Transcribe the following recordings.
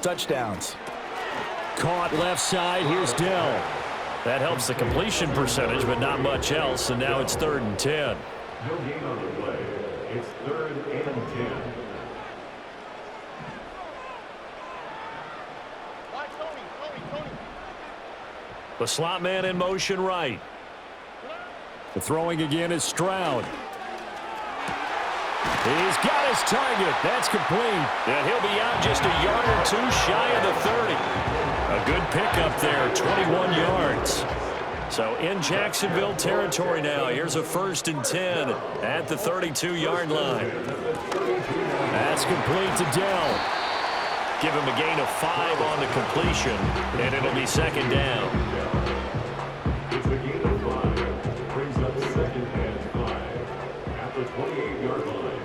touchdowns. Caught left side. Here's Dell. That helps the completion percentage, but not much else, and now it's 3rd and 10. No gain on the play. It's 3rd and 10. The slot man in motion right. The throwing again is Stroud. He's got his target. That's complete. And he'll be out just a yard or two shy of the 30. A good pickup there, 21 yards. So in Jacksonville territory now. Here's a 1st and 10 at the 32-yard line. That's complete to Dell. Give him a gain of 5 on the completion, and it'll be 2nd down. It's a gain of 5. Brings up 2nd and 5 at the 28-yard line.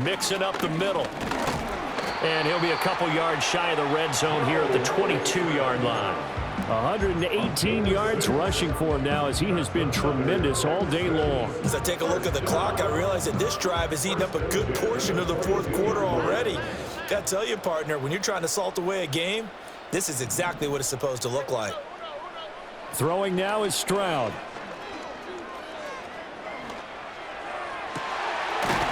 Mixing up the middle. And he'll be a couple yards shy of the red zone here at the 22-yard line. 118 yards rushing for him now as he has been tremendous all day long. As I take a look at the clock, I realize that this drive has eaten up a good portion of the 4th quarter already. Got to tell you, partner, when you're trying to salt away a game, this is exactly what it's supposed to look like. Throwing now is Stroud.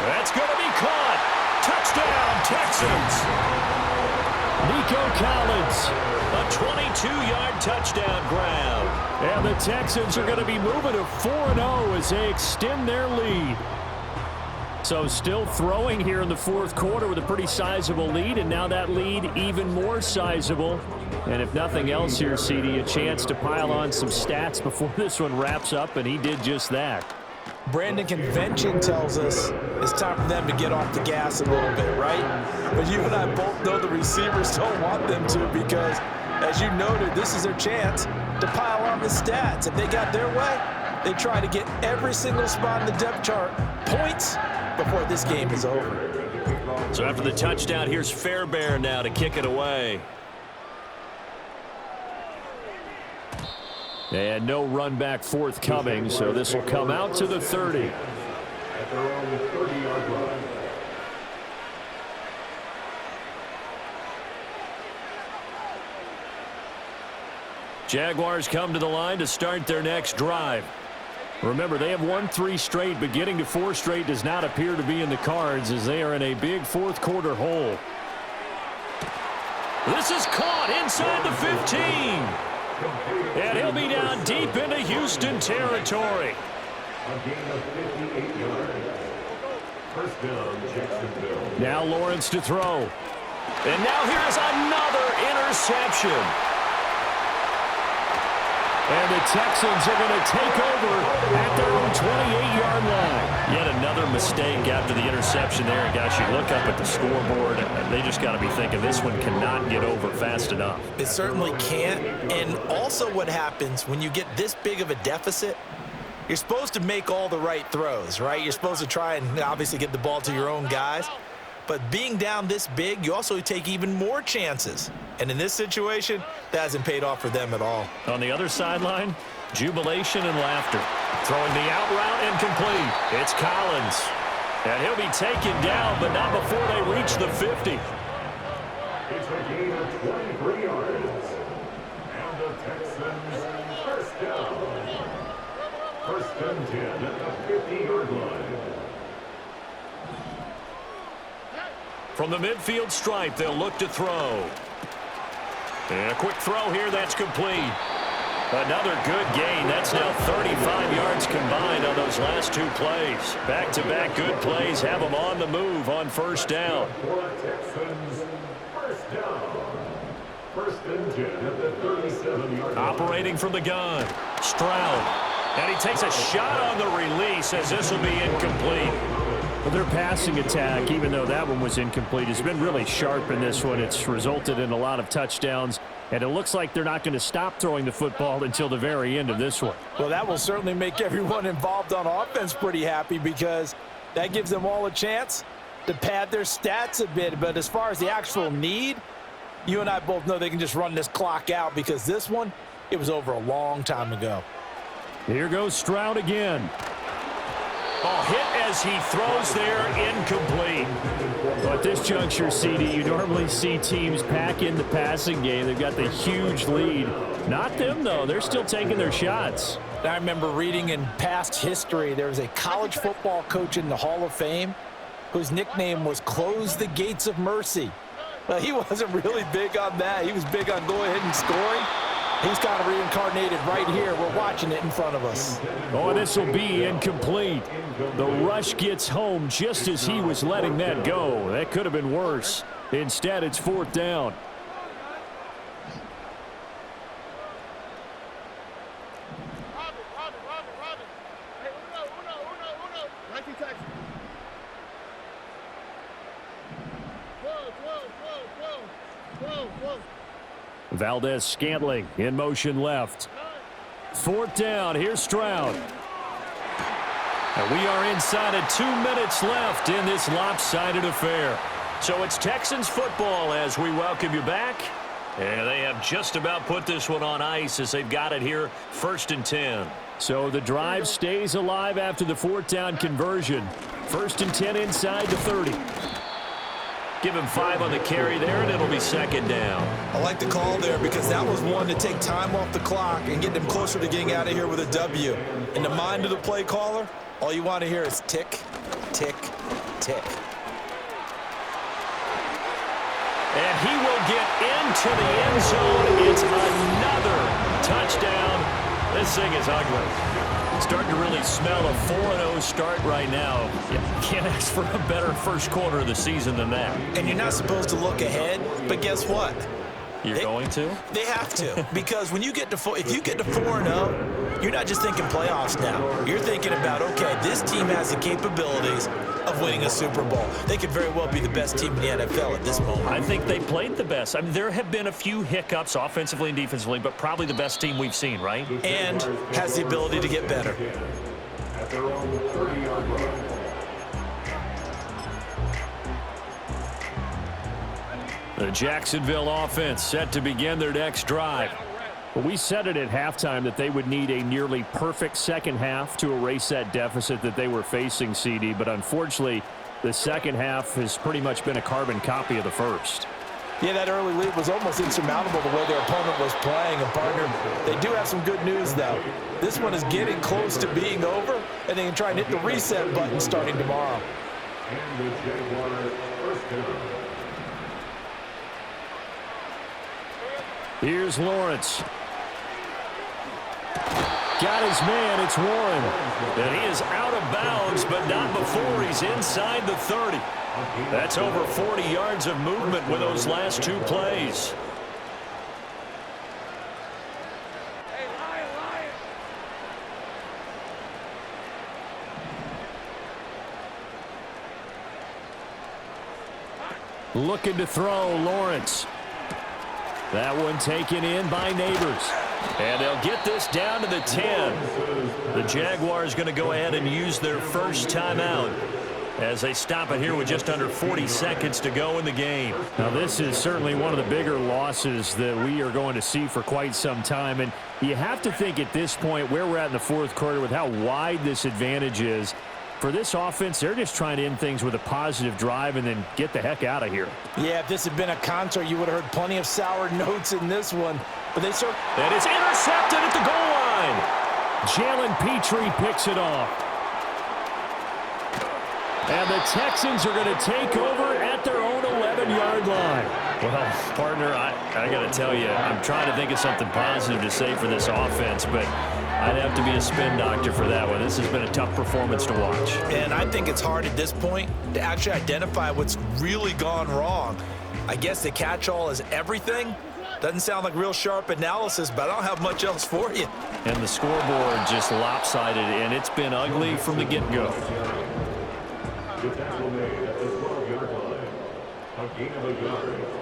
That's going to be caught. Touchdown, Texans. Nico Collins. A 22-yard touchdown grab. And the Texans are going to be moving to 4-0 as they extend their lead. So still throwing here in the 4th quarter with a pretty sizable lead, and now that lead even more sizable. And if nothing else here, CD, a chance to pile on some stats before this one wraps up, and he did just that. Brandon, convention tells us it's time for them to get off the gas a little bit, right? But you and I both know the receivers don't want them to because, as you noted, this is their chance to pile on the stats. If they got their way, they try to get every single spot in the depth chart points before this game is over. So after the touchdown, here's Fairbairn now to kick it away. And no run back forthcoming, so this will come out to the 30. At their own 30-yard line. Jaguars come to the line to start their next drive. Remember, they have won 3 straight, but getting to 4 straight does not appear to be in the cards as they are in a big 4th quarter hole. This is caught inside the 15. And he'll be down deep into Houston territory. A gain of 58 yards. 1st down, Jacksonville. Now Lawrence to throw. And now here's another interception. And the Texans are going to take over at their own 28-yard line. Yet another mistake after the interception there. And gosh, you look up at the scoreboard, they just got to be thinking this one cannot get over fast enough. It certainly can't. And also what happens when you get this big of a deficit, you're supposed to make all the right throws, right? You're supposed to try and obviously get the ball to your own guys. But being down this big, you also take even more chances. And in this situation, that hasn't paid off for them at all. On the other sideline, jubilation and laughter. Throwing the out route incomplete. It's Collins. And he'll be taken down, but not before they reach the 50. It's a gain of 23 yards. And the Texans 1st down. 1st and 10 at the 50-yard line. From the midfield stripe, they'll look to throw. And a quick throw here, that's complete. Another good gain. That's now 35 yards combined on those last 2 plays. Back-to-back good plays have them on the move on 1st down. For Texans, 1st down. 1st and 10 at the 37-yard line. Operating from the gun, Stroud. And he takes a shot on the release as this will be incomplete. Well, their passing attack, even though that one was incomplete, has been really sharp in this one. It's resulted in a lot of touchdowns, and it looks like they're not going to stop throwing the football until the very end of this one. Well, that will certainly make everyone involved on offense pretty happy because that gives them all a chance to pad their stats a bit. But as far as the actual need, you and I both know they can just run this clock out because this one, it was over a long time ago. Here goes Stroud again. Oh, hit as he throws there, incomplete. Well, at this juncture, CD, you normally see teams pack in the passing game. They've got the huge lead. Not them, though. They're still taking their shots. I remember reading in past history, there was a college football coach in the Hall of Fame whose nickname was Close the Gates of Mercy. Well, he wasn't really big on that. He was big on going ahead and scoring. He's kind of reincarnated right here. We're watching it in front of us. Oh, this will be incomplete. The rush gets home just as he was letting that go. That could have been worse. Instead, it's 4th down. Valdez-Scantling in motion left. 4th down. Here's Stroud. And we are inside of 2 minutes left in this lopsided affair. So it's Texans football as we welcome you back. And they have just about put this one on ice as they've got it here, 1st and 10. So the drive stays alive after the 4th down conversion. 1st and 10 inside the 30. Give him 5 on the carry there, and it'll be 2nd down. I like the call there because that was one to take time off the clock and get them closer to getting out of here with a W. In the mind of the play caller, all you want to hear is tick, tick, tick. And he will get into the end zone. It's another touchdown. This thing is ugly. Starting to really smell a 4-0 start right now. You can't ask for a better first quarter of the season than that. And you're not supposed to look ahead, but guess what? You're going to? They have to, because when you get to if you get to 4-0, you're not just thinking playoffs now. You're thinking about, okay, this team has the capabilities of winning a Super Bowl. They could very well be the best team in the NFL at this moment. I think they played the best. I mean, there have been a few hiccups offensively and defensively, but probably the best team we've seen, right? And has the ability to get better. At their own 30-yard line. The Jacksonville offense set to begin their next drive. Well, we said it at halftime that they would need a nearly perfect second half to erase that deficit that they were facing, CD. But unfortunately, the second half has pretty much been a carbon copy of the first. Yeah, that early lead was almost insurmountable the way their opponent was playing. And, partner, they do have some good news, though. This one is getting close to being over, and they can try and hit the reset button starting tomorrow. And the Jaguars first down. Here's Lawrence. Got his man. It's Warren. And he is out of bounds, but not before he's inside the 30. That's over 40 yards of movement with those last 2 plays. Looking to throw, Lawrence. That one taken in by Neighbors. And they'll get this down to the 10. The Jaguars going to go ahead and use their first timeout as they stop it here with just under 40 seconds to go in the game. Now, this is certainly one of the bigger losses that we are going to see for quite some time. And you have to think at this point where we're at in the 4th quarter with how wide this advantage is. For this offense, they're just trying to end things with a positive drive and then get the heck out of here. Yeah, if this had been a concert, you would have heard plenty of sour notes in this one. But they sort and it's intercepted at the goal line. Jalen Petrie picks it off. And the Texans are going to take over at their own 11-yard line. Well, partner, I got to tell you, I'm trying to think of something positive to say for this offense, but I'd have to be a spin doctor for that one. This has been a tough performance to watch. And I think it's hard at this point to actually identify what's really gone wrong. I guess the catch-all is everything. Doesn't sound like real sharp analysis, but I don't have much else for you. And the scoreboard just lopsided, and it's been ugly from the get-go.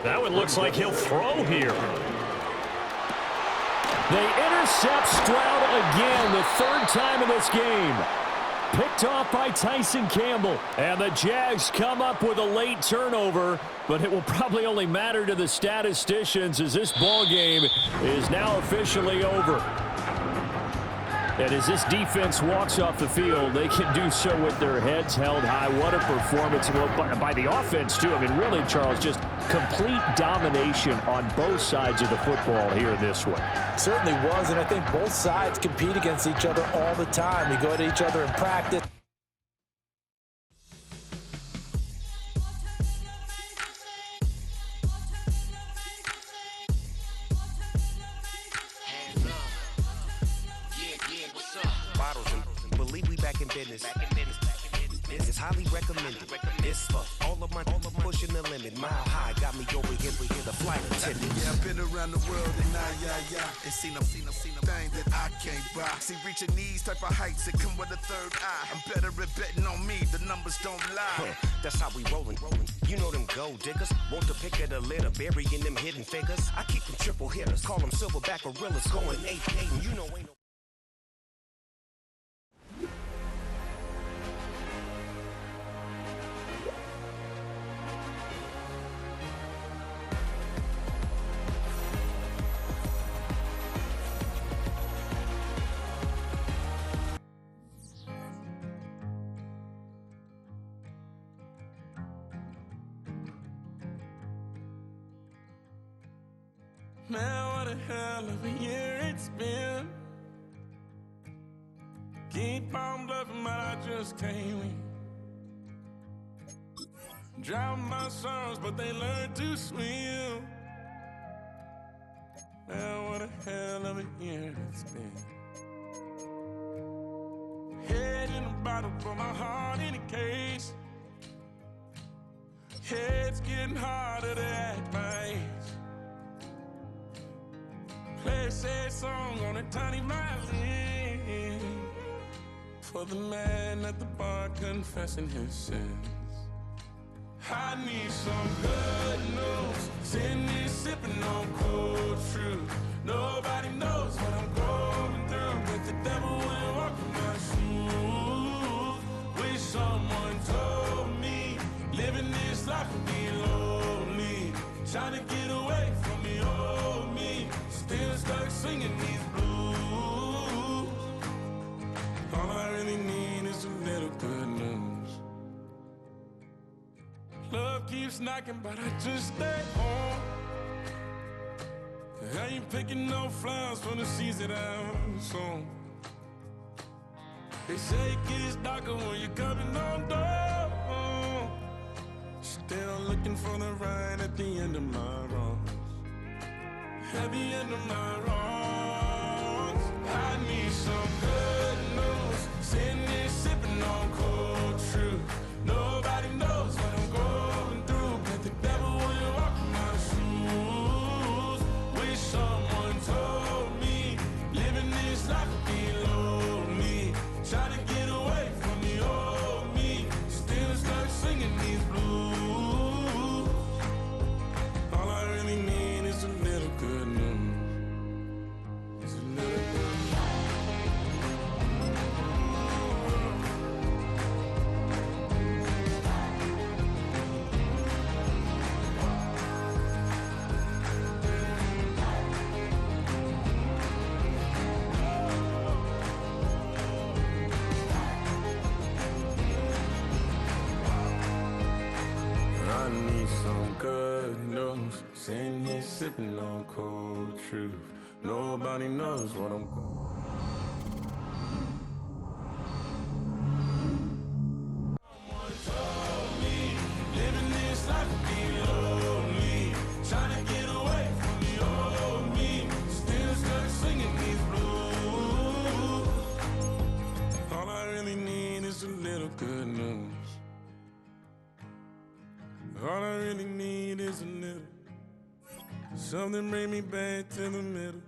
That one looks like he'll throw here. They intercept Stroud again, the 3rd time in this game. Picked off by Tyson Campbell. And the Jags come up with a late turnover, but it will probably only matter to the statisticians as this ball game is now officially over. And as this defense walks off the field, they can do so with their heads held high. What a performance by the offense, too. I mean, really, Charles, just complete domination on both sides of the football here in this one. Certainly was, and I think both sides compete against each other all the time. We go at each other in practice. Believe we back in business. It's highly recommended. It's for all of my pushing the limit. Mile high got me over here. We hear the flight attendant. Yeah, I've been around the world and and seen a thing that I can't buy. See, reaching these type of heights, it come with a third eye. I'm better at betting on me. The numbers don't lie. That's how we rollin'. You know them gold diggers. Want to pick at a litter, burying them hidden figures. I keep them triple hitters. Call them silverback gorillas. Going 8-8, and you know ain't no. Man, what a hell of a year it's been. Keep on bluffing, but I just can't win. Drown my sorrows, but they learn to swim. Man, what a hell of a year it's been. Head in a bottle, put my heart in a case. It's getting harder to act my age. Play a sad song on a tiny violin for the man at the bar confessing his sins. I need some good news. Sitting here sipping on cold truth. Nobody knows what I'm going through, but the devil will walk in my shoes. Wish someone told me living this life would be lonely. Trying to get away from the old me. Still stuck singing these blues. All I really need is a little good news. Love keeps knocking, but I just stay home. I ain't picking no flowers for the seeds that I've sown. They say it gets darker when you're coming on door. Still looking for the right at the end of my road. At the end of my wrongs, I need some good news. Sitting here sipping on cold truth. Nobody knows what I'm going through, but the devil will walk in my shoes. Wish someone told me living this life would be lonely. Try to get away from the old me. Still stuck singing these blues. All I really need is a little good news. It's a little good news. I need some good news. Sitting here sipping on cold truth. Nobody knows what I'm going. Someone told me living this life would be lonely. Trying to get away from the old me. Still stuck singing these blues. All I really need is a little good news. All I really need is a little. Something bring me back to the middle.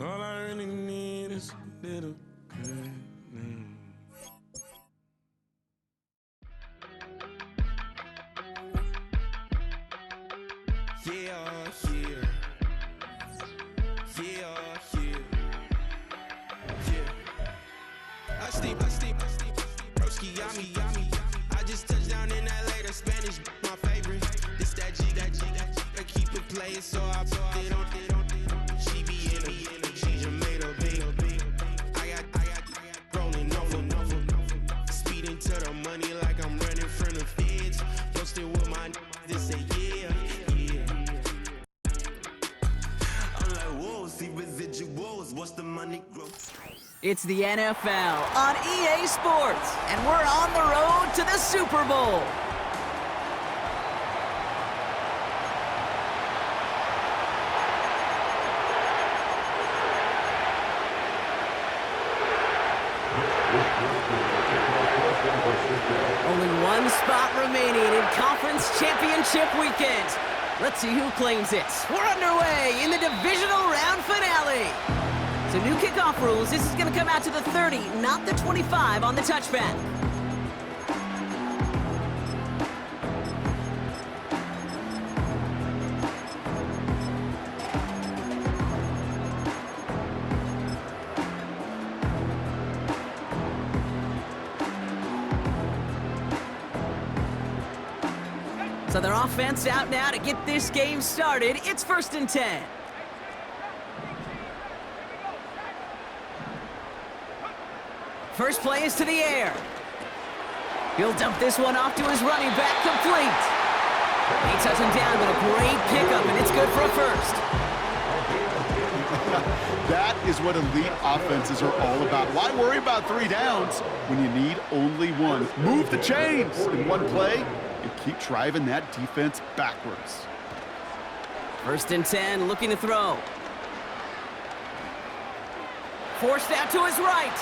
All I really need is a little good news. Yeah. I steep. Broski, yummy. I just touched down in LA, the Spanish, my favorite. This that G. I keep it playing, so I put it on. She be in a, she just made a big. I It's the NFL on EA Sports, and we're on the road to the Super Bowl. Only one spot remaining in Conference Championship Weekend. Let's see who claims it. We're underway in the divisional round finale. So new kickoff rules. This is going to come out to the 30, not the 25 on the touchback. So their offense out now to get this game started. It's 1st and 10. First play is to the air. He'll dump this one off to his running back, complete. He touches him down with a great pickup, and it's good for a first. That is what elite offenses are all about. Why worry about 3 downs when you need only one? Move the chains in one play and keep driving that defense backwards. 1st and 10, looking to throw. Forced out to his right.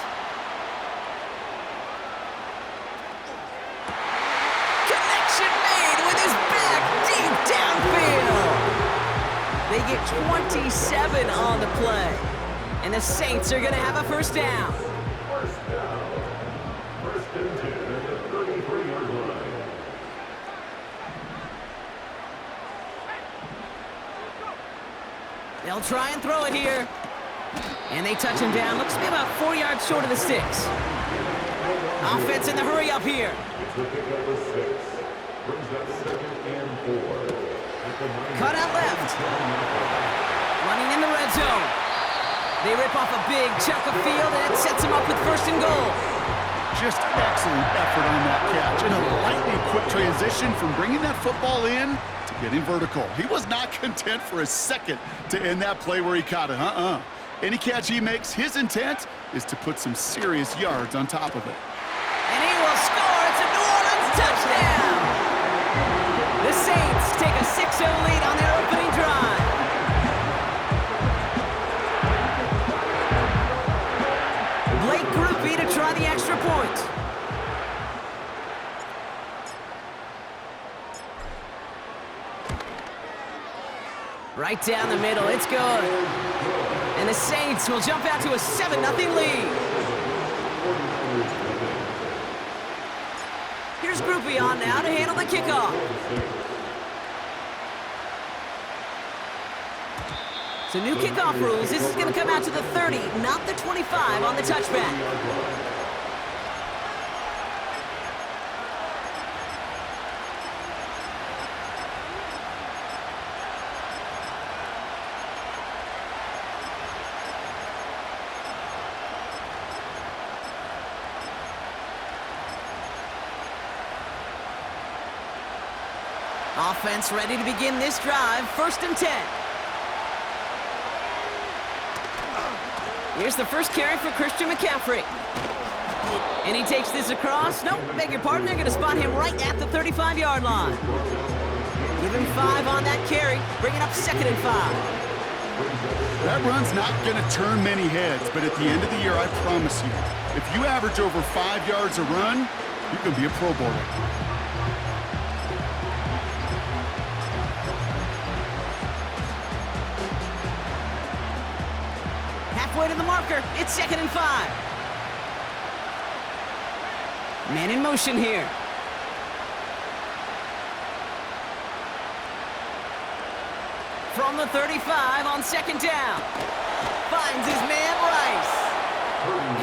Connection made with his back deep downfield. They get 27 on the play. And the Saints are going to have a first down. First down. 1st and 10 at the 33-yard line. They'll try and throw it here. And they touch him down. Looks to be about 4 yards short of the sticks. Offense in the hurry up here. It's the pickup of 6. Brings up 2nd and 4. At the 9. Cut out left. Running in the red zone. They rip off a big chunk of field, and it sets him up with 1st and goal. Just excellent effort on that catch. And a lightning quick transition from bringing that football in to getting vertical. He was not content for a second to end that play where he caught it. Any catch he makes, his intent is to put some serious yards on top of it. And he will score. It's a New Orleans touchdown. The Saints take a 6-0 lead on their opening drive. Blake Groupie to try the extra point. Right down the middle. It's good. And the Saints will jump out to a 7-0 lead. Here's Groupie on now to handle the kickoff. So new kickoff rules. This is going to come out to the 30, not the 25 on the touchback. Offense ready to begin this drive. 1st and 10. Here's the first carry for Christian McCaffrey. And he takes this across. Nope, beg your pardon. They're going to spot him right at the 35-yard line. Give him 5 on that carry. Bringing up 2nd and 5. That run's not going to turn many heads, but at the end of the year, I promise you, if you average over 5 yards a run, you can be a Pro Bowler. Halfway to the marker. It's 2nd and 5. Man in motion here. From the 35 on 2nd down. Finds his man Rice.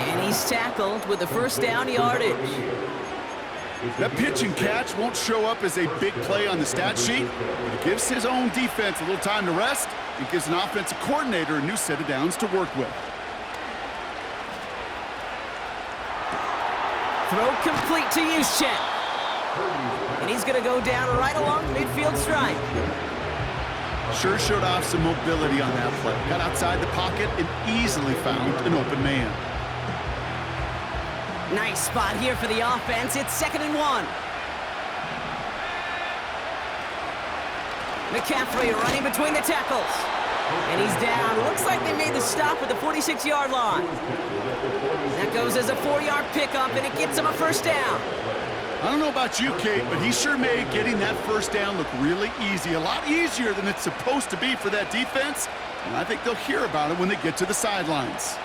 And he's tackled with the 1st down yardage. That pitch and catch won't show up as a big play on the stat sheet, but it gives his own defense a little time to rest and gives an offensive coordinator a new set of downs to work with. Throw complete to Juszczyk. And he's going to go down right along the midfield stripe. Sure showed off some mobility on that play. Got outside the pocket and easily found an open man. Nice spot here for the offense. It's 2nd and 1. McCaffrey running between the tackles. And he's down. Looks like they made the stop at the 46-yard line. That goes as a 4-yard pickup, and it gets him a 1st down. I don't know about you, Kate, but he sure made getting that 1st down look really easy. A lot easier than it's supposed to be for that defense. And I think they'll hear about it when they get to the sidelines.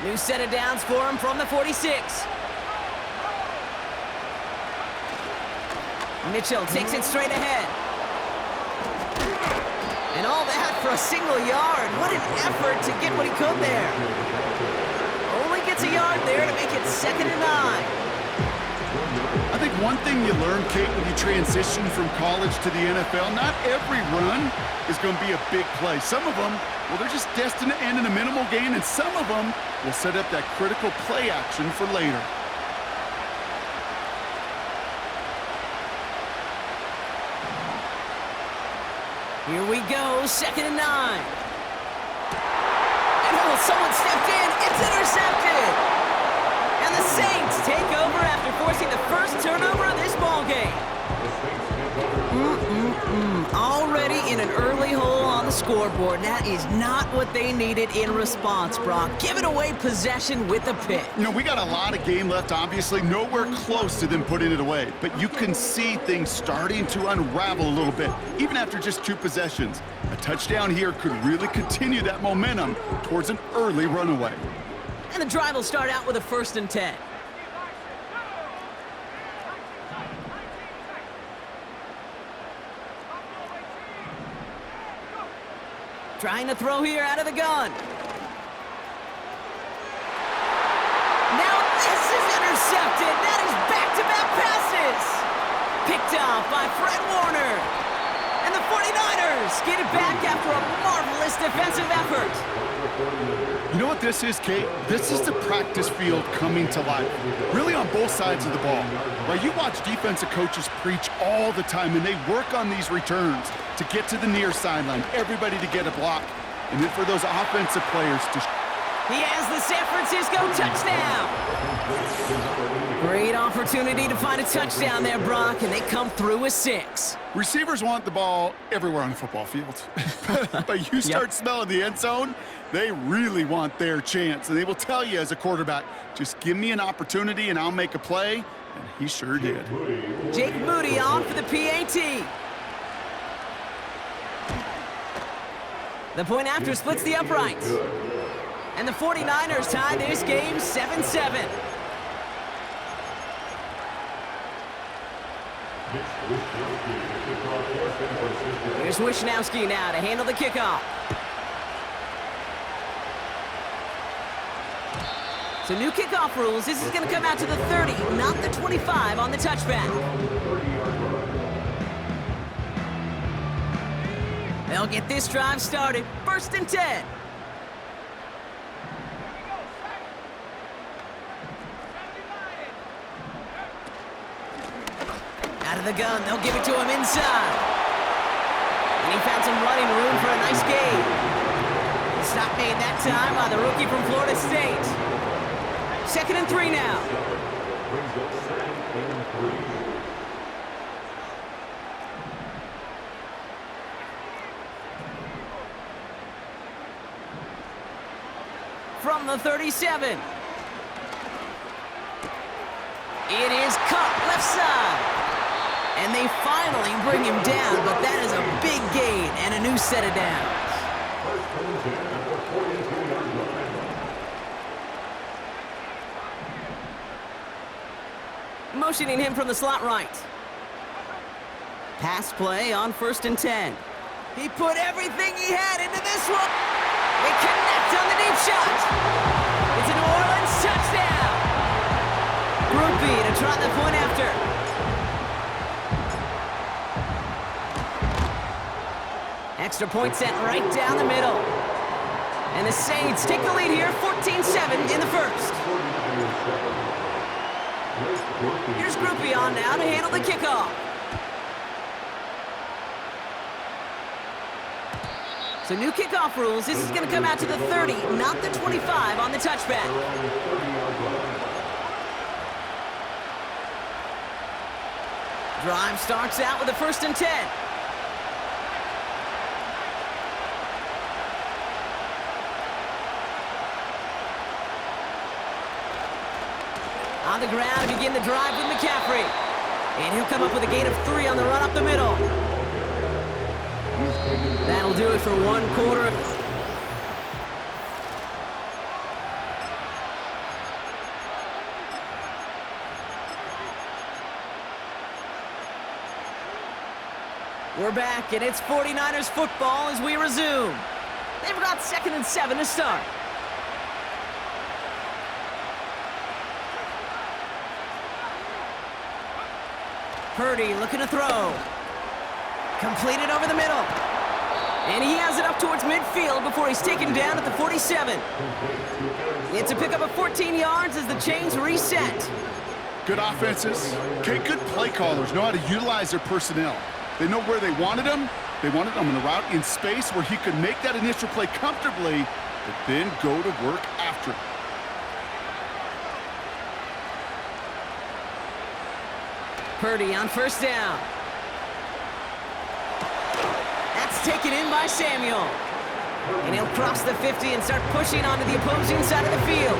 New set of downs for him from the 46. Mitchell takes it straight ahead. And all that for a single yard. What an effort to get what he could there. Only gets a yard there to make it 2nd and 9. I think one thing you learn, Kate, when you transition from college to the NFL, not every run is going to be a big play. Some of them, well, they're just destined to end in a minimal gain, and some of them will set up that critical play action for later. Here we go, 2nd and 9. And someone stepped in. It's intercepted. And the Saints take over after forcing the first turnover of this ballgame. Already in an early hole on the scoreboard. That is not what they needed in response, Brock. Giving away possession with a pick. You know, we got a lot of game left, obviously. Nowhere close to them putting it away. But you can see things starting to unravel a little bit, even after just 2 possessions. A touchdown here could really continue that momentum towards an early runaway. And the drive will start out with a 1st and 10. Trying to throw here out of the gun. Now this is intercepted. That is back-to-back passes. Picked off by Fred Warner. And the 49ers get it back after a marvelous defensive effort. You know what this is, Kate? This is the practice field coming to life. Really on both sides of the ball. Right, you watch defensive coaches preach all the time, and they work on these returns to get to the near sideline, everybody to get a block, and then for those offensive players to... He has the San Francisco touchdown. Great opportunity to find a touchdown there, Brock, and they come through with 6. Receivers want the ball everywhere on the football field. But you start smelling the end zone, they really want their chance. And they will tell you as a quarterback, just give me an opportunity and I'll make a play. And he sure did. Jake Moody on for the PAT. The point after splits the uprights. And the 49ers tie this game 7-7. Here's Wishnowski now to handle the kickoff. So new kickoff rules. This is going to come out to the 30, not the 25 on the touchback. They'll get this drive started. 1st and 10. Out of the gun, they'll give it to him inside. And he found some running room for a nice gain. Stop made that time by the rookie from Florida State. 2nd and 3 now. From the 37. It is cut left side. And they finally bring him down, but that is a big gain and a new set of downs. Motioning him from the slot right. Pass play on 1st and 10. He put everything he had into this one. They connect on the deep shot. It's a New Orleans touchdown. Groupie to try the point after. Extra point set right down the middle. And the Saints take the lead here, 14-7 in the 1st. Here's Groupie on now to handle the kickoff. So new kickoff rules. This is going to come out to the 30, not the 25 on the touchback. Drive starts out with a 1st and 10. On the ground to begin the drive with McCaffrey. And he'll come up with a gain of 3 on the run up the middle. That'll do it for 1 quarter. We're back, and it's 49ers football as we resume. They've got 2nd and 7 to start. Purdy looking to throw. Completed over the middle. And he has it up towards midfield before he's taken down at the 47. It's a pickup of 14 yards as the chains reset. Good offenses. Okay, good play callers know how to utilize their personnel. They know where they wanted him. They wanted him on a route in space where he could make that initial play comfortably, but then go to work after it. Purdy on 1st down. That's taken in by Samuel. And he'll cross the 50 and start pushing onto the opposing side of the field.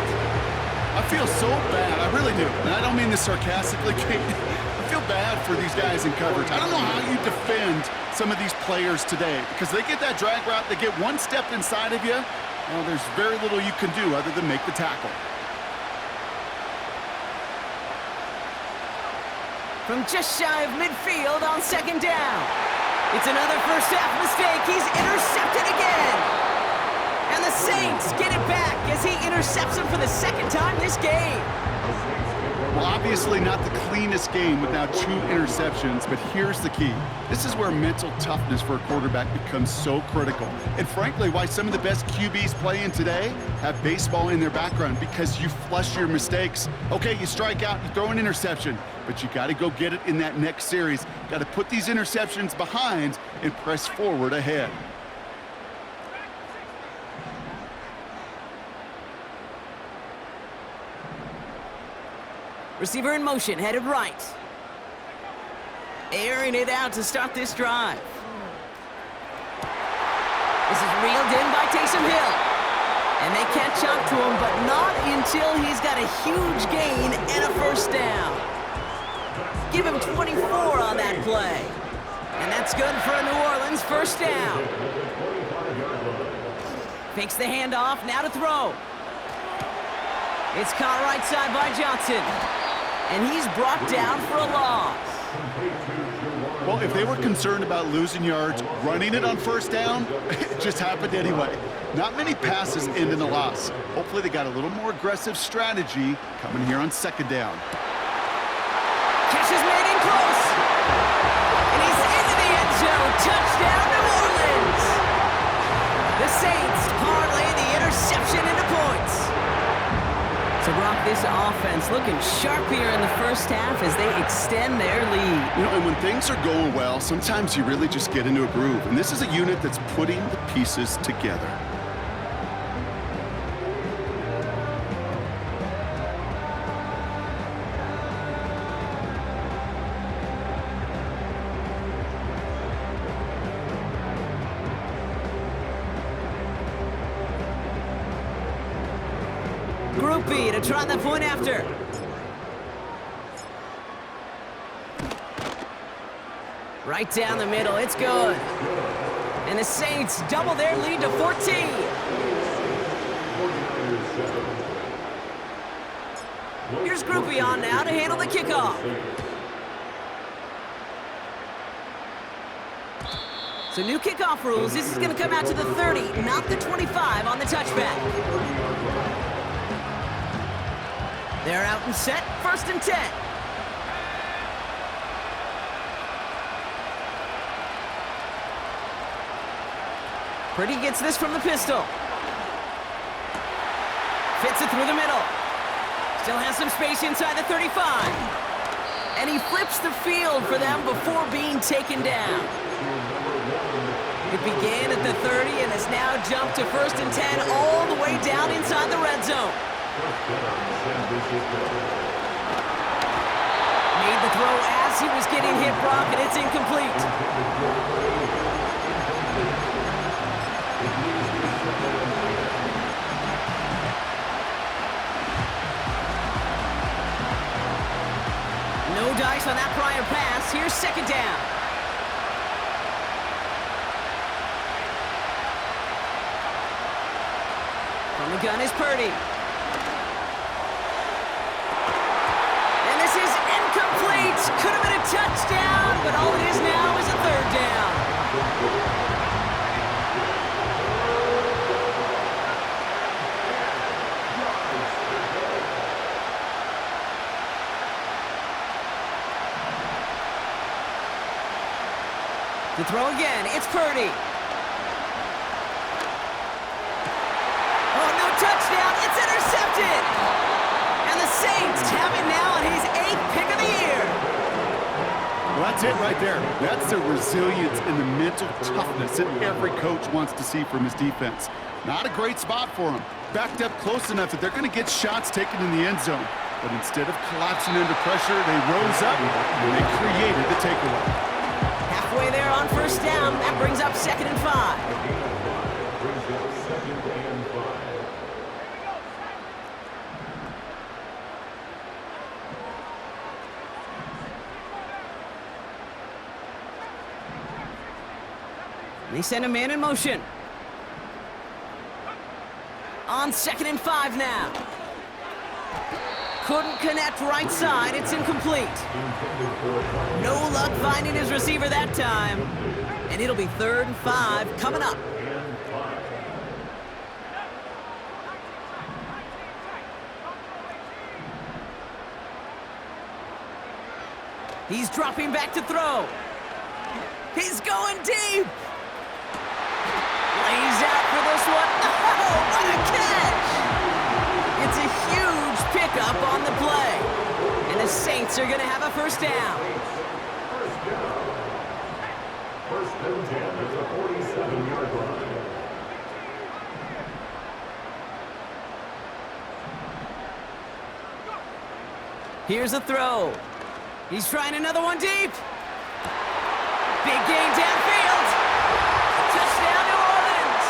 I feel so bad. I really do. And I don't mean this sarcastically, Kate. I feel bad for these guys in coverage. I don't know how you defend some of these players today because they get that drag route, they get 1 step inside of you. Well, there's very little you can do other than make the tackle. From just shy of midfield on 2nd down. It's another first half mistake. He's intercepted again. And the Saints get it back as he intercepts him for the 2nd time this game. Well, obviously not the cleanest game with now 2 interceptions, but here's the key. This is where mental toughness for a quarterback becomes so critical. And frankly, why some of the best QBs playing today have baseball in their background, because you flush your mistakes. Okay, you strike out, you throw an interception, but you got to go get it in that next series. Got to put these interceptions behind and press forward ahead. Receiver in motion, headed right. Airing it out to start this drive. This is reeled in by Taysom Hill. And they catch up to him, but not until he's got a huge gain and a 1st down. Give him 24 on that play. And that's good for a New Orleans 1st down. Fakes the handoff, now to throw. It's caught right side by Johnson. And he's brought down for a loss. Well, if they were concerned about losing yards, running it on 1st down, it just happened anyway. Not many passes end in a loss. Hopefully they got a little more aggressive strategy coming here on 2nd down. Catch is made in close. And he's into the end zone. Touchdown, New Orleans. The Saints parlay the interception into points. So, Brock, this offense looking sharp here in the 1st half as they extend their lead. You know, and when things are going well, sometimes you really just get into a groove. And this is a unit that's putting the pieces together. Group B to try the point after. Right down the middle, it's good. And the Saints double their lead to 14. Here's Group B on now to handle the kickoff. So new kickoff rules. This is going to come out to the 30, not the 25 on the touchback. They're out and set, 1st and 10. Purdy gets this from the pistol. Fits it through the middle. Still has some space inside the 35. And he flips the field for them before being taken down. It began at the 30 and has now jumped to 1st and 10 all the way down inside the red zone. Made the throw as he was getting hit, Brock, and it's incomplete. No dice on that prior pass. Here's 2nd down. From the gun is Purdy. And this is incomplete. Could have been a touchdown, but all it is now is a 3rd down. To throw again, it's Purdy. Oh, no touchdown. It's intercepted. And the Saints have it now on his 8th pick of the year. Well, that's it right there. That's the resilience and the mental toughness that every coach wants to see from his defense. Not a great spot for him. Backed up close enough that they're going to get shots taken in the end zone. But instead of collapsing under pressure, they rose up and they created the takeaway. Halfway there on 1st down. That brings up 2nd and 5. They send a man in motion. On 2nd and 5 now. Couldn't connect right side. It's incomplete. No luck finding his receiver that time. And it'll be 3rd and 5 coming up. He's dropping back to throw. He's going deep. Lays out for this one. Oh, what a catch! It's a huge pickup on the play. And the Saints are going to have a 1st down. 1st and 10 at the 47-yard line. Here's a throw. He's trying another one deep. Big gain downfield. Touchdown, New Orleans.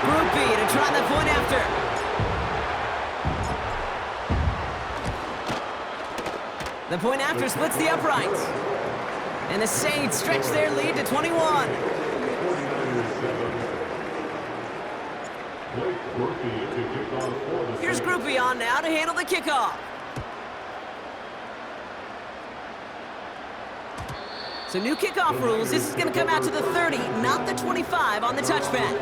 Group B to try the point after. The point after splits the uprights. And the Saints stretch their lead to 21. Here's Group B on now to handle the kickoff. So new kickoff rules. This is going to come out to the 30, not the 25 on the touchback.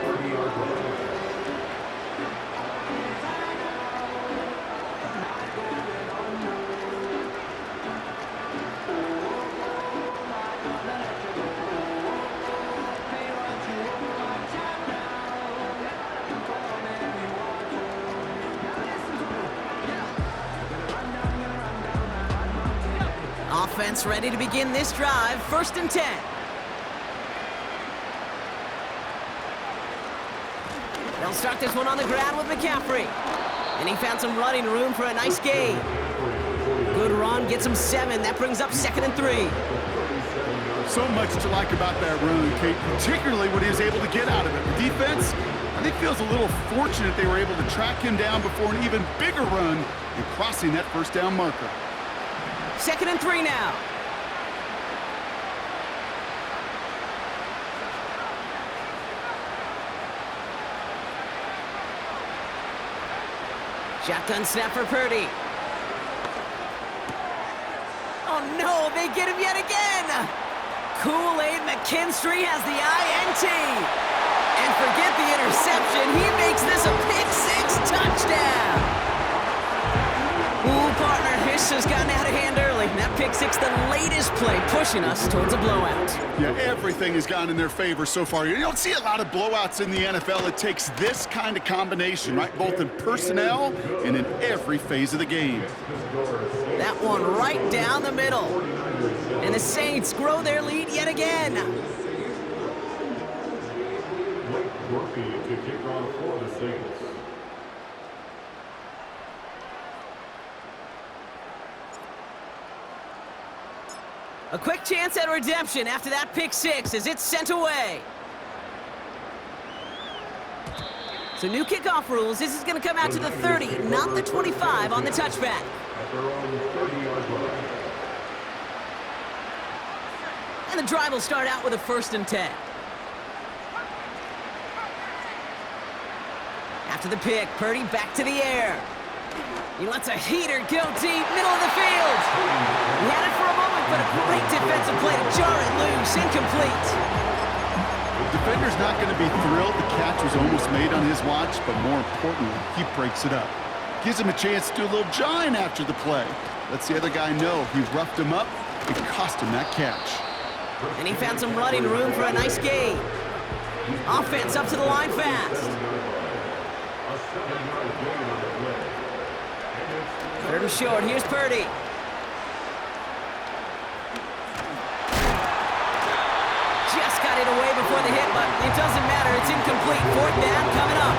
Offense ready to begin this drive. 1st and 10. They'll start this one on the ground with McCaffrey. And he found some running room for a nice gain. Good run, gets him 7. That brings up 2nd and 3. So much to like about that run, Kate, particularly what he was able to get out of it. The defense, I think, feels a little fortunate they were able to track him down before an even bigger run and crossing that 1st down marker. 2nd and 3 now. Shotgun snap for Purdy. Oh no, they get him yet again. Kool-Aid McKinstry has the INT. And forget the interception, he makes this a pick-6 touchdown. Ooh, partner, this has gotten out of hand early. And that pick six, the latest play, pushing us towards a blowout. Yeah, everything has gone in their favor so far. You don't see a lot of blowouts in the NFL. It takes this kind of combination, right? Both in personnel and in every phase of the game. That one right down the middle. And the Saints grow their lead yet again. Rookie to kick off for the Saints. A quick chance at redemption after that pick six as it's sent away. So new kickoff rules. This is going to come out to the 30, not the 25 on the touchback. At their own 30-yard line. And the drive will start out with a 1st and 10. After the pick, Purdy back to the air. He lets a heater go deep, middle of the field. He had it for a moment, but a great defensive play to jar it loose, incomplete. The defender's not going to be thrilled. The catch was almost made on his watch, but more importantly, he breaks it up. Gives him a chance to do a little jawing after the play. Lets the other guy know he roughed him up and cost him that catch. And he found some running room for a nice gain. Offense up to the line fast. A 7-yard gain on the play. 3rd and short, here's Purdy. Just got it away before the hit, but it doesn't matter. It's incomplete. 4th down coming up.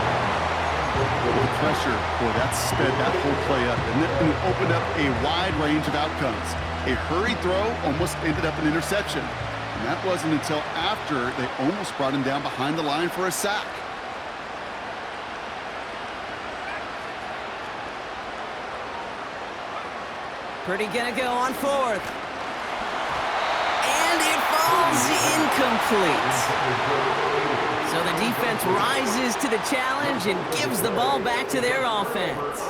The pressure, boy, that sped that whole play up, and it opened up a wide range of outcomes. A hurried throw almost ended up an interception. And that wasn't until after they almost brought him down behind the line for a sack. Purdy gonna go on 4th. And it falls incomplete. So the defense rises to the challenge and gives the ball back to their offense.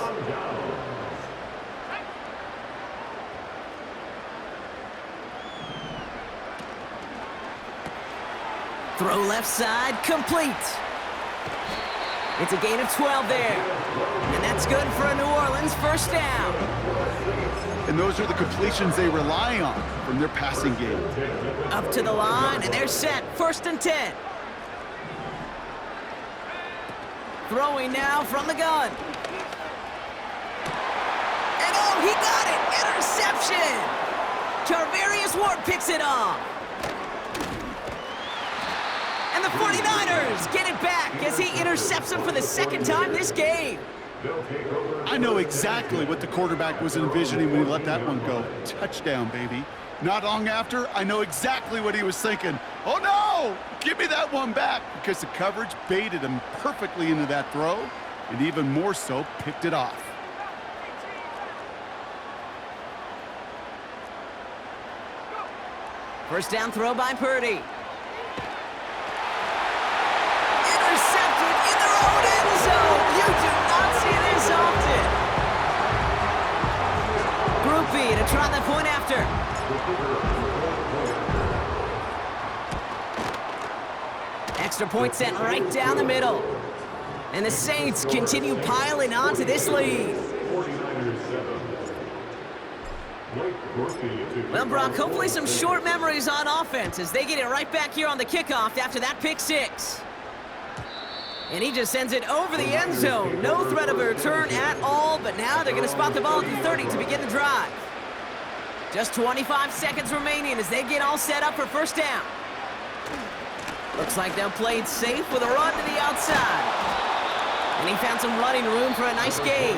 Throw left side, complete. It's a gain of 12 there. And that's good for a New Orleans 1st down. And those are the completions they rely on from their passing game. Up to the line, and they're set. 1st and 10. Throwing now from the gun. And oh, he got it! Interception! Charvarius Ward picks it off. And the 49ers get it back as he intercepts him for the 2nd time this game. I know exactly what the quarterback was envisioning when he let that one go. Touchdown, baby. Not long after, I know exactly what he was thinking. Oh, no! Give me that one back, because the coverage baited him perfectly into that throw, and even more so, picked it off. First down throw by Purdy. Intercepted in their own end zone. You do not see this often. Groupie to try the point after. Extra point sent right down the middle. And the Saints continue piling onto this lead. Well, Brock, hopefully some short memories on offense as they get it right back here on the kickoff after that pick six. And he just sends it over the end zone. No threat of a return at all, but now they're going to spot the ball at the 30 to begin the drive. Just 25 seconds remaining as they get all set up for first down. Looks like they'll play it safe with a run to the outside. And he found some running room for a nice gain.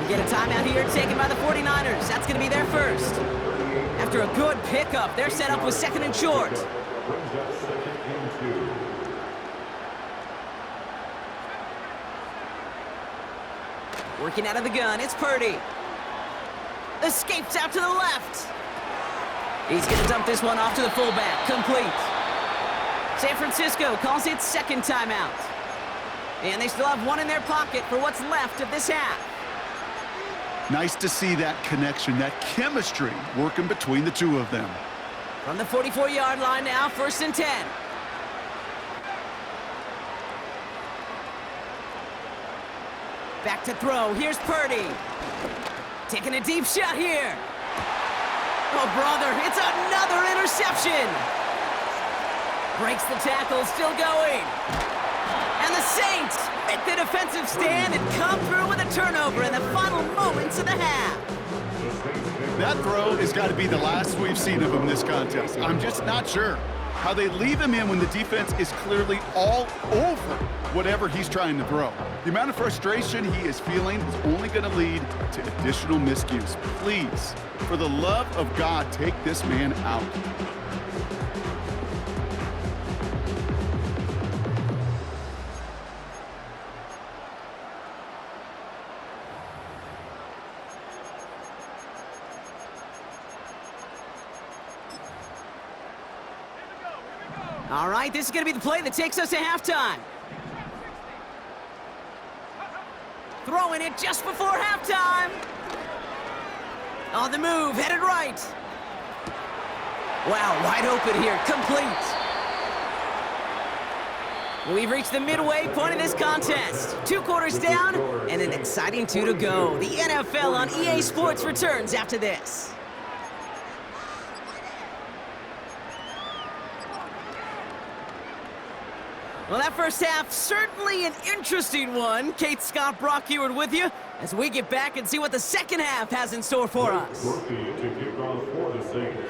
We get a timeout here taken by the 49ers. That's going to be their first. After a good pickup, they're set up with second and short. Working out of the gun, it's Purdy. Escapes out to the left. He's going to dump this one off to the fullback. Complete. San Francisco calls it second timeout. And they still have one in their pocket for what's left of this half. Nice to see that connection, that chemistry working between the two of them. From the 44-yard line now, first and 10. Back to throw. Here's Purdy. Taking a deep shot here. Oh, brother, it's another interception. Breaks the tackle, still going. And the Saints make the defensive stand and come through with a turnover in the final moments of the half. That throw has got to be the last we've seen of him this contest. I'm just not sure how they leave him in when the defense is clearly all over whatever he's trying to throw. The amount of frustration he is feeling is only going to lead to additional miscues. Please, for the love of God, take this man out. All right, this is going to be the play that takes us to halftime. Throwing it just before halftime. On the move, headed right. Wow, wide open here, complete. We've reached the midway point of this contest. 2 quarters down and an exciting 2 to go. The NFL on EA Sports returns after this. Well, that first half, certainly an interesting one. Kate, Scott, Brock Ewart with you as we get back and see what the second half has in store for us. Rookie to kick off for the Saints.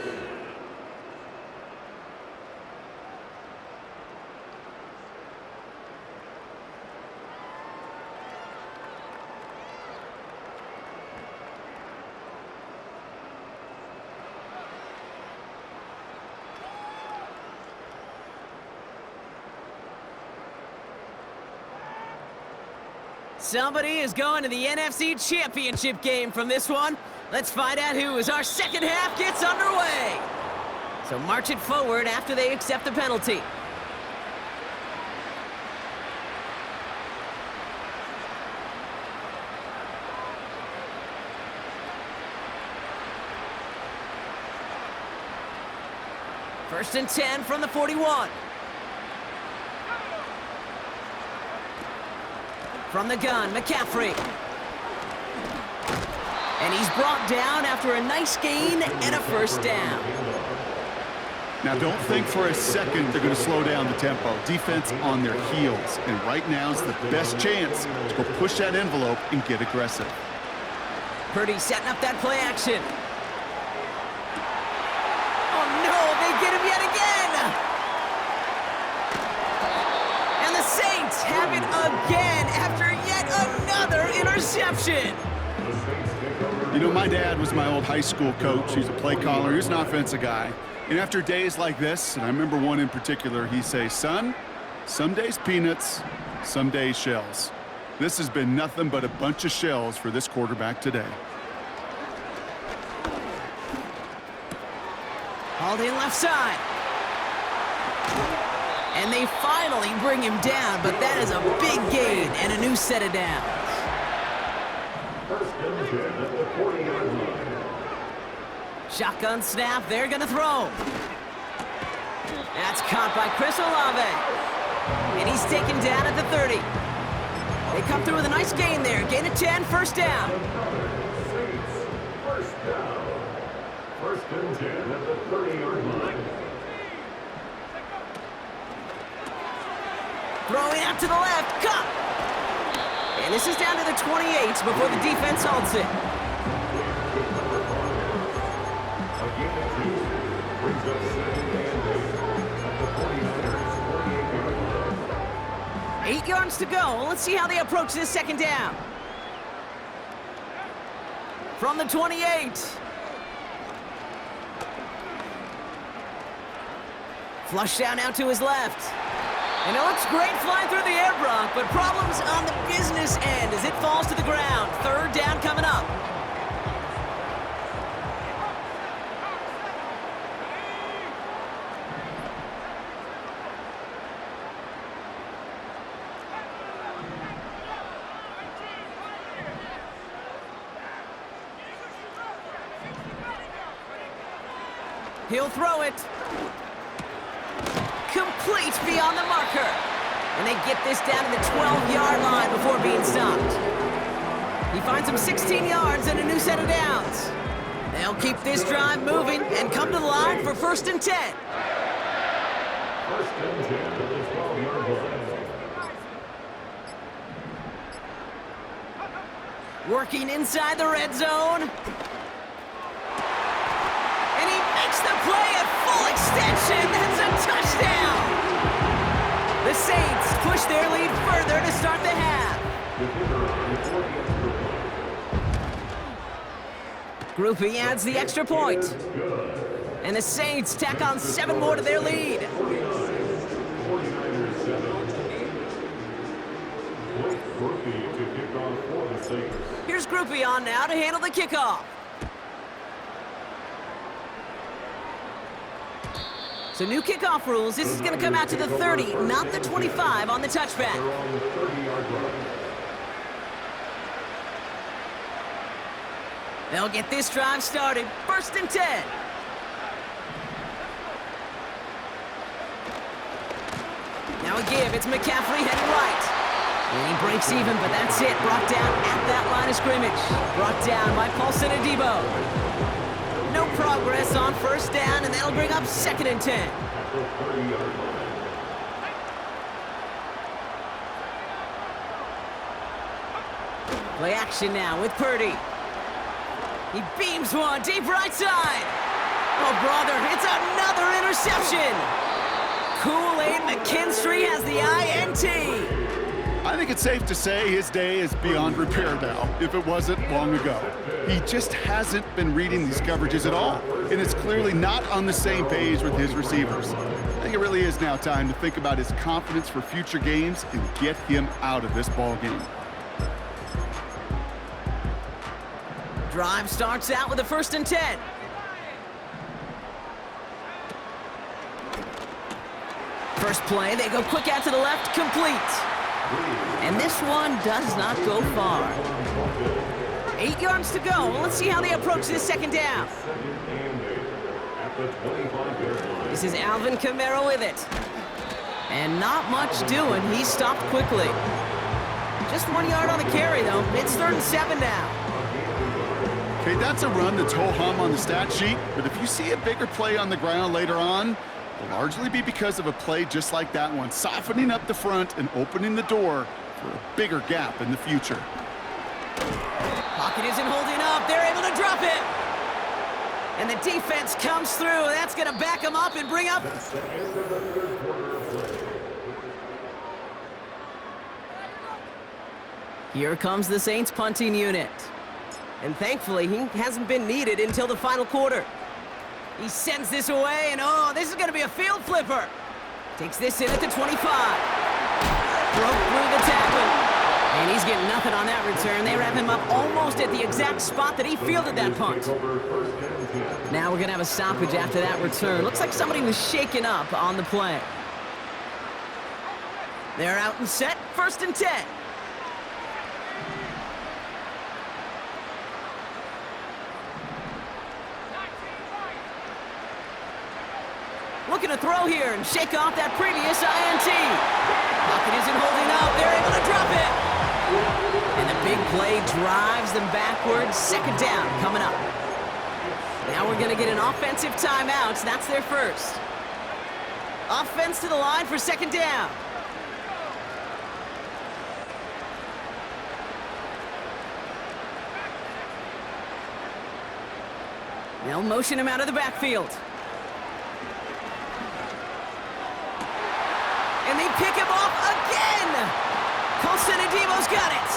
Somebody is going to the NFC Championship game from this one. Let's find out who as our second half gets underway. So march it forward after they accept the penalty. First and 10 from the 41. From the gun, McCaffrey. And he's brought down after a nice gain and a first down. Now, don't think for a second they're going to slow down the tempo. Defense on their heels. And right now is the best chance to go push that envelope and get aggressive. Purdy setting up that play action. Oh, no, they get him yet again. And the Saints have it again after yet another interception. You know, my dad was my old high school coach. He's a play caller. He was an offensive guy. And after days like this, and I remember one in particular, he'd say, son, some days peanuts, some days shells. This has been nothing but a bunch of shells for this quarterback today. Hauled in left side. And they finally bring him down, but that is a big gain and a new set of downs. First and 10 at the 40-yard line. Shotgun snap, they're gonna throw. That's caught by Chris Olave. And he's taken down at the 30. They come through with a nice gain there. Gain of 10, first down. Saints, first down. First and 10 at the 30-yard line. Throwing out to the left, cut! And this is down to the 28 before the defense halts it. A gain of 2 brings up second and 8 at the 49ers' 48-yard line. 8 yards to go. Let's see how they approach this second down. From the 28. Flush down out to his left. And it looks great flying through the air, Brock, but problems on the business end as it falls to the ground. Third down coming up. He'll throw it. Complete beyond the marker. And they get this down to the 12-yard line before being stopped. He finds him 16 yards and a new set of downs. They'll keep this drive moving and come to the line for 1st and 10. 1st and 10 at the 12-yard line. Working inside the red zone. And he makes the play at full extension. That's a touchdown. The Saints push their lead further to start the half. Groupie adds the extra point. And the Saints tack on 7 more to their lead. 49ers 7. Blake Groupie to kick off for the Saints. Here's Groupie on now to handle the kickoff. So new kickoff rules. This is going to come out to the 30, not the 25 on the touchback. They're on the 30-yard line. They'll get this drive started. 1st and 10. Now a give. It's McCaffrey heading right. And he breaks even, but that's it. Brought down at that line of scrimmage. Brought down by Paulson Adebo. No progress on 1st down, and that'll bring up 2nd and 10. At the 30-yard line. Play action now with Purdy. He beams one deep right side. Oh, brother, it's another interception. Kool-Aid McKinstry has the INT. I think it's safe to say his day is beyond repair now, if it wasn't long ago. He just hasn't been reading these coverages at all, and it's clearly not on the same page with his receivers. I think it really is now time to think about his confidence for future games and get him out of this ball game. Drive starts out with a 1st and 10. First play, they go quick out to the left, complete. And this one does not go far. 8 yards to go. Let's see how they approach this 2nd down. This is Alvin Kamara with it. And not much doing. He stopped quickly. Just 1 yard on the carry, though. It's 3rd and 7 now. Okay, that's a run that's ho-hum on the stat sheet, but if you see a bigger play on the ground later on, it'll largely be because of a play just like that one, softening up the front and opening the door for a bigger gap in the future. Pocket isn't holding up. They're able to drop it. And the defense comes through. That's going to back them up and bring up. Here comes the Saints punting unit. And thankfully, he hasn't been needed until the final quarter. He sends this away, and oh, this is going to be a field flipper. Takes this in at the 25. Broke through the tackle. And he's getting nothing on that return. They wrap him up almost at the exact spot that he fielded that punt. Now we're going to have a stoppage after that return. Looks like somebody was shaken up on the play. They're out and set. 1st and 10. Looking to throw here and shake off that previous INT. Pocket isn't holding up. They're able to drop it. And the big play drives them backwards. 2nd down coming up. Now we're going to get an offensive timeout. That's their first. Offense to the line for 2nd down. They'll motion him out of the backfield. And they pick him off again. Paulson Adebo's got it.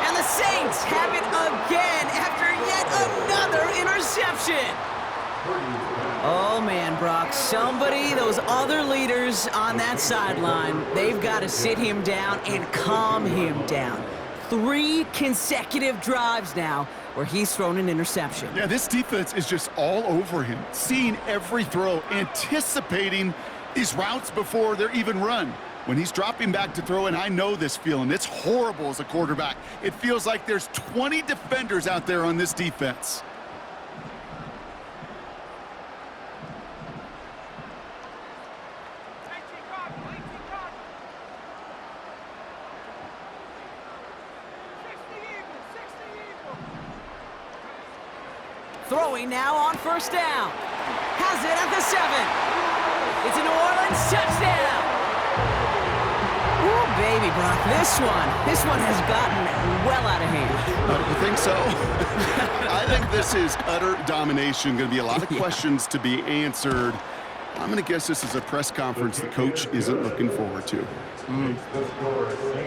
And the Saints have it again after yet another interception. Oh, man, Brock. Somebody, those other leaders on that sideline, they've got to sit him down and calm him down. 3 consecutive drives now where he's thrown an interception. Yeah, this defense is just all over him, seeing every throw, anticipating these routes before they're even run. When he's dropping back to throw, and I know this feeling, it's horrible as a quarterback. It feels like there's 20 defenders out there on this defense. Throwing now on first down. Has it at the 7. It's a New Orleans touchdown. Ooh, baby, Brock, this one has gotten well out of hand. You think so? I think this is utter domination. Going to be a lot of questions to be answered. I'm going to guess this is a press conference the coach isn't looking forward to.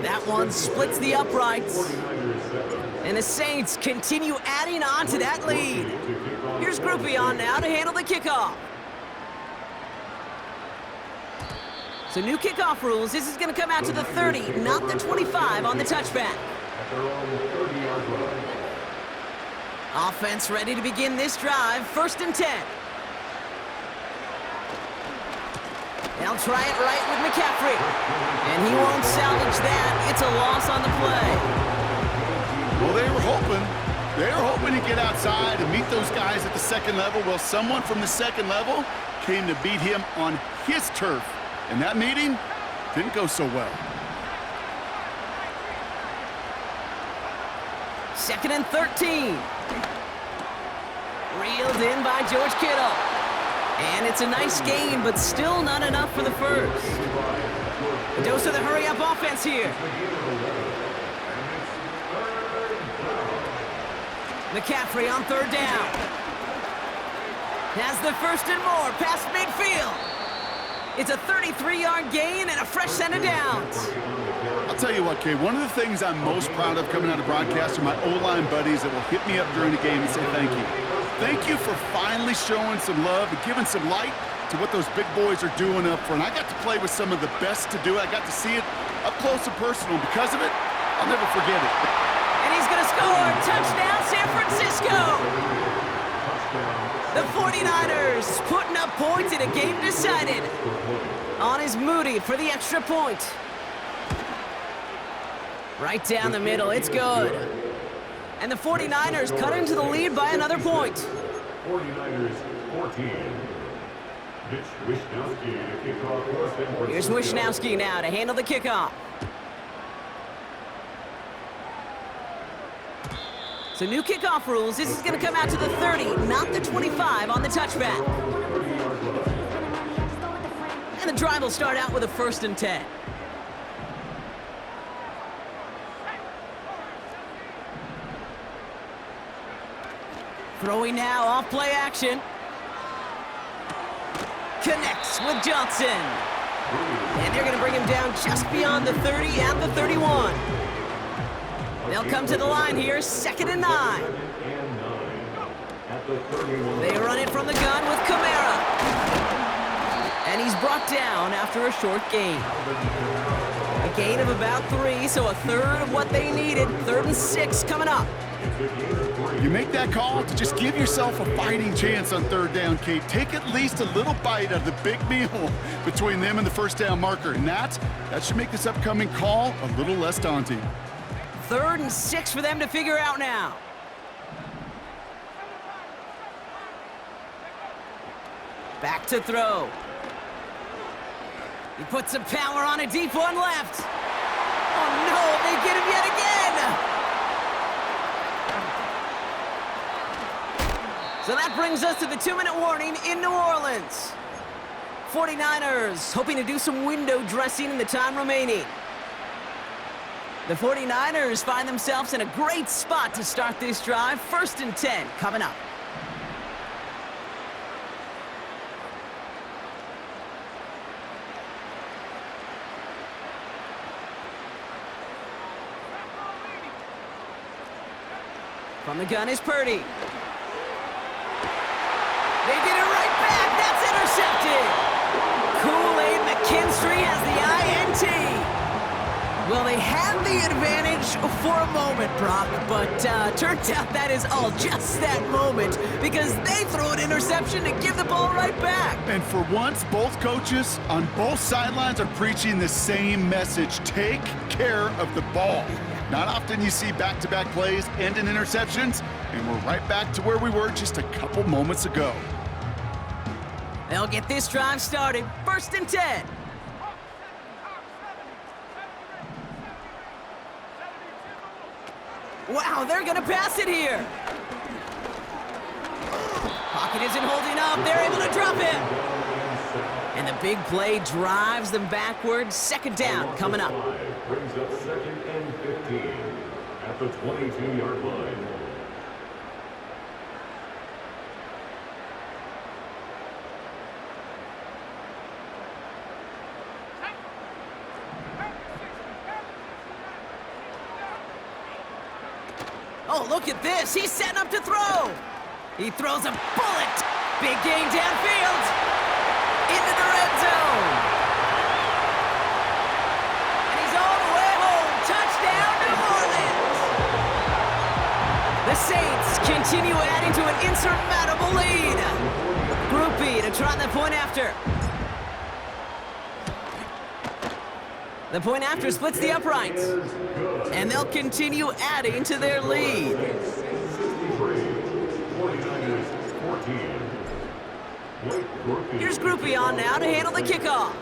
That one splits the uprights. And the Saints continue adding on to that lead. Here's Groupie on now to handle the kickoff. So new kickoff rules. This is going to come out to the 30, not the 25 on the touchback. Offense ready to begin this drive. 1st and 10. They'll try it right with McCaffrey. And he won't salvage that. It's a loss on the play. Well, they were hoping to get outside and meet those guys at the second level. Well, someone from the second level came to beat him on his turf. And that meeting didn't go so well. 2nd and 13. Reeled in by George Kittle. And it's a nice gain, but still not enough for the first. A dose of the hurry-up offense here. McCaffrey on 3rd down. Has the 1st and more past midfield. It's a 33-yard gain and a fresh set of downs. I'll tell you what, Kay, one of the things I'm most proud of coming out of broadcast are my O-line buddies that will hit me up during the game and say thank you. Thank you for finally showing some love and giving some light to what those big boys are doing up front. I got to play with some of the best to do it. I got to see it up close and personal. Because of it, I'll never forget it. And he's going to score. Touchdown, San Francisco. The 49ers putting up points in a game decided. On is Moody for the extra point. Right down the middle. It's good. And the 49ers cut into the lead by another point. 49ers 14. Here's Wishnowski now to handle the kickoff. So new kickoff rules. This is going to come out to the 30, not the 25 on the touchback. And the drive will start out with a 1st and 10. Throwing now, off play action. Connects with Johnson. And they're going to bring him down just beyond the 30 at the 31. They'll come to the line here, 2nd and 9. They run it from the gun with Kamara. And he's brought down after a short gain. A gain of about 3, so a third of what they needed. 3rd and 6 coming up. You make that call to just give yourself a fighting chance on 3rd down, Kate. Take at least a little bite of the big meal between them and the 1st down marker. And that should make this upcoming call a little less daunting. 3rd and 6 for them to figure out now. Back to throw. He puts some power on a deep one left. Oh no, they get him yet again. So that brings us to the 2-minute warning in New Orleans. 49ers hoping to do some window dressing in the time remaining. The 49ers find themselves in a great spot to start this drive. 1st and 10 coming up. From the gun is Purdy. They get it right back. That's intercepted. Kool-Aid McKinstry has the INT. Well, they had the advantage for a moment, Brock, but turns out that is all just that moment because they throw an interception to give the ball right back. And for once, both coaches on both sidelines are preaching the same message. Take care of the ball. Not often you see back-to-back plays end in interceptions, and we're right back to where we were just a couple moments ago. They'll get this drive started. 1st and 10. Wow, they're going to pass it here. Pocket isn't holding up. They're able to drop it. And the big play drives them backwards. Second down coming up. Brings up second and 15 at the 22-yard line. Oh, look at this. He's setting up to throw. He throws a bullet. Big gain downfield. Into the red zone. And he's all the way home. Touchdown, New Orleans. The Saints continue adding to an insurmountable lead. Groupie to try the point after. The point after splits the uprights. And they'll continue adding to their lead. 49ers 14. Here's Groupie on now to handle the kickoff.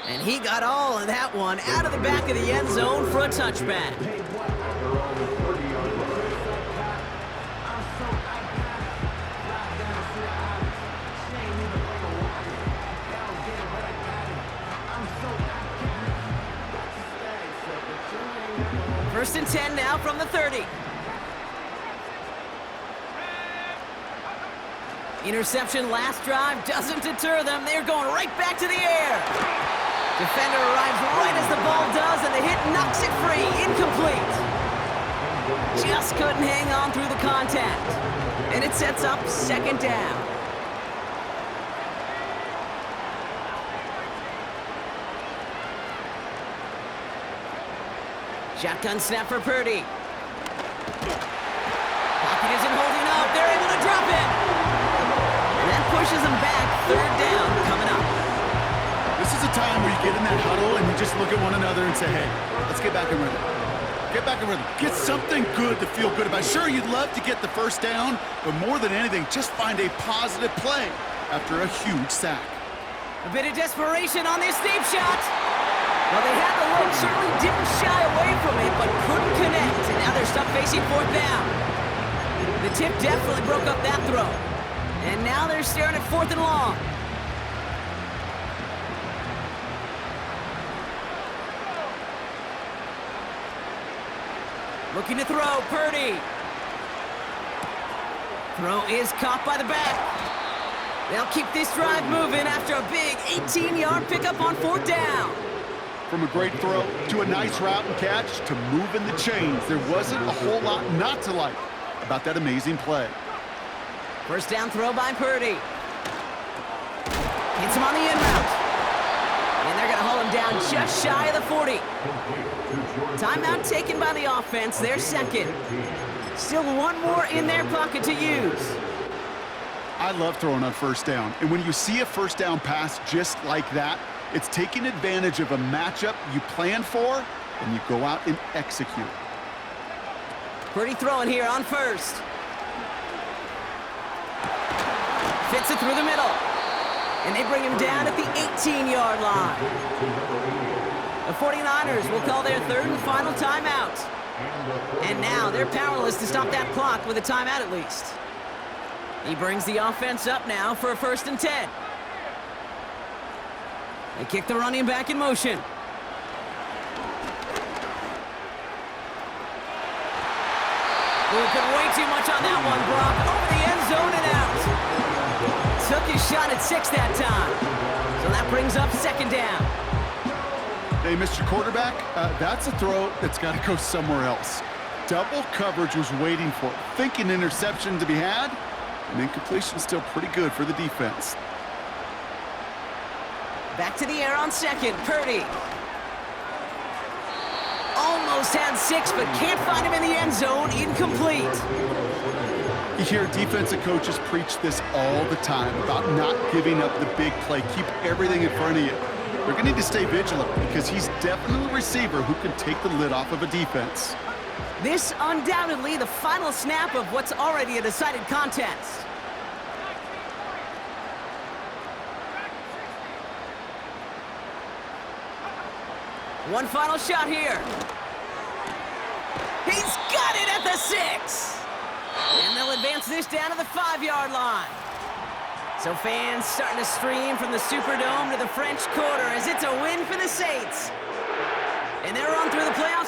And he got all of that one out of the back of the end zone for a touchback. First and 10 now from the 30. Interception last drive doesn't deter them. They're going right back to the air. Defender arrives right as the ball does, and the hit knocks it free. Incomplete. Just couldn't hang on through the contact. And it sets up second down. Shotgun snap for Purdy. Pocket isn't holding up. They're able to drop it. And that pushes them back. Third down coming up. This is a time where you get in that huddle and you just look at one another and say, hey, let's get back in rhythm. Get back in rhythm. Get something good to feel good about. Sure, you'd love to get the first down, but more than anything, just find a positive play after a huge sack. A bit of desperation on this deep shot. Well, they had the look, certainly didn't shy away from it, but couldn't connect. And now they're stuck facing fourth down. The tip definitely broke up that throw. And now they're staring at fourth and long. Looking to throw, Purdy. Throw is caught by the back. They'll keep this drive moving after a big 18-yard pickup on fourth down. From a great throw to a nice route and catch to moving the chains, there wasn't a whole lot not to like about that amazing play. First down throw by Purdy. Hits him on the in route. And they're going to haul him down just shy of the 40. Timeout taken by the offense, their second. Still one more in their pocket to use. I love throwing on first down. And when you see a first down pass just like that, it's taking advantage of a matchup you plan for, and you go out and execute. Purdy throwing here on first. Fits it through the middle. And they bring him down at the 18-yard line. The 49ers will call their third and final timeout. And now they're powerless to stop that clock with a timeout at least. He brings the offense up now for a first and 10. They kick the running back in motion. Looking way too much on that one, Brock. Over the end zone and out. Took his shot at 6 that time. So that brings up second down. Hey, Mr. Quarterback, that's a throw that's got to go somewhere else. Double coverage was waiting for it. Thinking interception to be had, and incompletion still pretty good for the defense. Back to the air on second, Purdy. Almost had 6, but can't find him in the end zone. Incomplete. You hear defensive coaches preach this all the time about not giving up the big play. Keep everything in front of you. They're going to need to stay vigilant because he's definitely a receiver who can take the lid off of a defense. This undoubtedly the final snap of what's already a decided contest. One final shot here. He's got it at the 6. And they'll advance this down to the 5-yard line. So fans starting to stream from the Superdome to the French Quarter as it's a win for the Saints. And they're on through the playoffs.